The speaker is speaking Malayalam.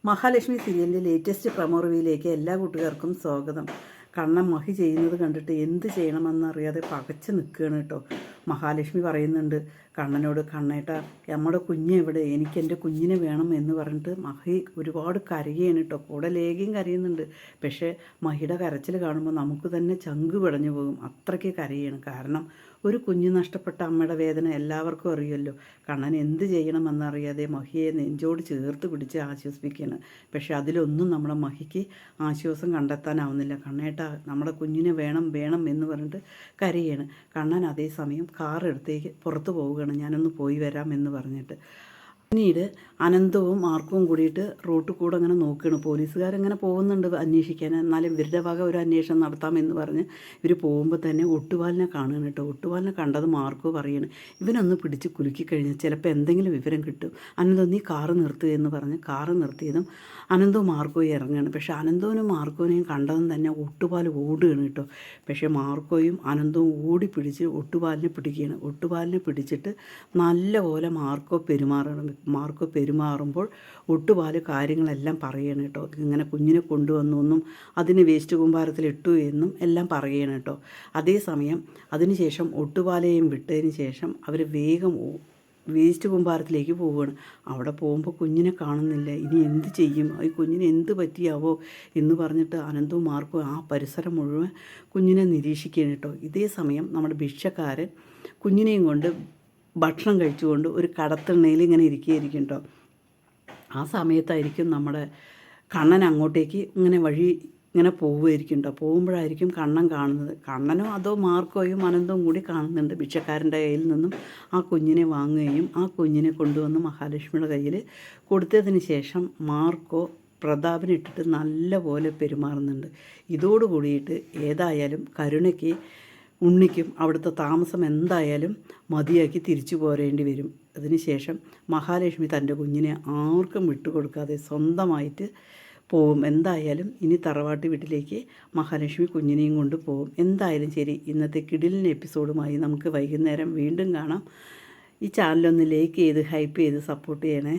മഹാലക്ഷ്മി സീരിയലിൻ്റെ ലേറ്റസ്റ്റ് പ്രൊമോ റിവ്യൂയിലേക്ക് എല്ലാ കൂട്ടുകാർക്കും സ്വാഗതം. കണ്ണൻ മഹി ചെയ്യുന്നത് കണ്ടിട്ട് എന്ത് ചെയ്യണമെന്നറിയാതെ പകച്ച് നിൽക്കുകയാണ് കേട്ടോ. മഹാലക്ഷ്മി പറയുന്നുണ്ട് കണ്ണനോട്, കണ്ണേട്ടാ നമ്മുടെ കുഞ്ഞ് എവിടെ, എനിക്ക് എൻ്റെ കുഞ്ഞിനെ വേണം എന്ന് പറഞ്ഞിട്ട് മഹി ഒരുപാട് കരയുകയാണ് കേട്ടോ. കൂടെ ലേഖയും കരയുന്നുണ്ട്. പക്ഷേ മഹിയുടെ കരച്ചിൽ കാണുമ്പോൾ നമുക്ക് തന്നെ ചങ്ക് പിടഞ്ഞു പോകും, അത്രയ്ക്ക് കരയാണ്. കാരണം ഒരു കുഞ്ഞ് നഷ്ടപ്പെട്ട അമ്മയുടെ വേദന എല്ലാവർക്കും അറിയുമല്ലോ. കണ്ണൻ എന്ത് ചെയ്യണമെന്നറിയാതെ മഹിയെ നെഞ്ചോട് ചേർത്ത് പിടിച്ച് ആശ്വസിപ്പിക്കുകയാണ്. പക്ഷേ അതിലൊന്നും നമ്മുടെ മഹിക്ക് ആശ്വാസം കണ്ടെത്താനാവുന്നില്ല. കണ്ണേട്ടാ നമ്മുടെ കുഞ്ഞിനെ വേണം വേണം എന്ന് പറഞ്ഞിട്ട് കരയാണ്. കണ്ണൻ അതേസമയം കാറെടുത്തേക്ക് പുറത്ത് പോവുകയാണ്. ഞാനൊന്ന് പോയി വരാം എന്ന് പറഞ്ഞിട്ട്. പിന്നീട് അനന്തവും മാർക്കവും കൂടിയിട്ട് റോട്ടിൽ കൂടെ അങ്ങനെ നോക്കുകയാണ്. പോലീസുകാരങ്ങനെ പോകുന്നുണ്ട് അന്വേഷിക്കാൻ. എന്നാലും ഇവരുടെ വക ഒരു അന്വേഷണം നടത്താമെന്ന് പറഞ്ഞ് ഇവർ പോകുമ്പോൾ തന്നെ ഒട്ടുപാലിനെ കാണുകയാണ് കേട്ടോ. ഒട്ടുപാലിനെ കണ്ടത് മാർക്കോ പറയാണ്, ഇവനൊന്ന് പിടിച്ച് കുലുക്കി കഴിഞ്ഞാൽ ചിലപ്പോൾ എന്തെങ്കിലും വിവരം കിട്ടും. അനന്തോ നീ കാറ് നിർത്തുക എന്ന് പറഞ്ഞ് കാറ് നിർത്തിയതും അനന്തവും മാർക്കോയും ഇറങ്ങുകയാണ്. പക്ഷേ അനന്തോനും മാർക്കോനെയും കണ്ടതും തന്നെ ഒട്ടുപാൽ ഓടുകയാണ് കേട്ടോ. പക്ഷേ മാർക്കോയും അനന്തവും ഓടി പിടിച്ച് ഒട്ടുപാലിനെ പിടിക്കുകയാണ്. ഒട്ടുപാലിനെ പിടിച്ചിട്ട് നല്ലപോലെ മാർക്കോ പെരുമാറുമ്പോൾ ഒട്ടുപാല് കാര്യങ്ങളെല്ലാം പറയണം കേട്ടോ. ഇങ്ങനെ കുഞ്ഞിനെ കൊണ്ടുവന്നു എന്നും അതിന് വേസ്റ്റ് കൂമ്പാരത്തിൽ ഇട്ടു എന്നും എല്ലാം പറയണം കേട്ടോ. അതേസമയം അതിനുശേഷം ഒട്ടുപാലയും വിട്ടതിന് ശേഷം അവർ വേഗം വേസ്റ്റ് കൂമ്പാരത്തിലേക്ക് പോവുകയാണ്. അവിടെ പോകുമ്പോൾ കുഞ്ഞിനെ കാണുന്നില്ല. ഇനി എന്ത് ചെയ്യും, ഈ കുഞ്ഞിന് എന്ത് പറ്റിയാവോ എന്ന് പറഞ്ഞിട്ട് അനന്തവും മാർക്കും ആ പരിസരം മുഴുവൻ കുഞ്ഞിനെ നിരീക്ഷിക്കുകയാണ് കേട്ടോ. ഇതേ സമയം നമ്മുടെ ഭിക്ഷക്കാരൻ കുഞ്ഞിനെയും കൊണ്ട് ഭക്ഷണം കഴിച്ചുകൊണ്ട് ഒരു കടത്തിണ്ണയിൽ ഇങ്ങനെ ഇരിക്കുകയായിരിക്കും കേട്ടോ. ആ സമയത്തായിരിക്കും നമ്മുടെ കണ്ണൻ അങ്ങോട്ടേക്ക് ഇങ്ങനെ വഴി ഇങ്ങനെ പോവുമായിരിക്കും കേട്ടോ. പോകുമ്പോഴായിരിക്കും കണ്ണൻ കാണുന്നത്. കണ്ണനോ അതോ മാർക്കോയും അനന്തവും കൂടി കാണുന്നുണ്ട്. ഭിക്ഷക്കാരൻ്റെ കയ്യിൽ നിന്നും ആ കുഞ്ഞിനെ വാങ്ങുകയും ആ കുഞ്ഞിനെ കൊണ്ടുവന്ന് മഹാലക്ഷ്മിയുടെ കയ്യിൽ കൊടുത്തതിന് ശേഷം മാർക്കോ പ്രതാപനിട്ടിട്ട് നല്ലപോലെ പെരുമാറുന്നുണ്ട്. ഇതോടുകൂടിയിട്ട് ഏതായാലും കരുണയ്ക്ക് ഉണ്ണിക്കും അവിടുത്തെ താമസം എന്തായാലും മതിയാക്കി തിരിച്ചു പോരേണ്ടി വരും. അതിനുശേഷം മഹാലക്ഷ്മി തൻ്റെ കുഞ്ഞിനെ ആർക്കും വിട്ടുകൊടുക്കാതെ സ്വന്തമായിട്ട് പോവും. എന്തായാലും ഇനി തറവാട്ട് വീട്ടിലേക്ക് മഹാലക്ഷ്മി കുഞ്ഞിനെയും കൊണ്ട് പോവും. എന്തായാലും ശരി, ഇന്നത്തെ കിടിലൻ എപ്പിസോഡുമായി നമുക്ക് വൈകുന്നേരം വീണ്ടും കാണാം. ഈ ചാനലൊന്ന് ലൈക്ക് ചെയ്ത് ഹൈപ്പ് ചെയ്ത് സപ്പോർട്ട് ചെയ്യണേ.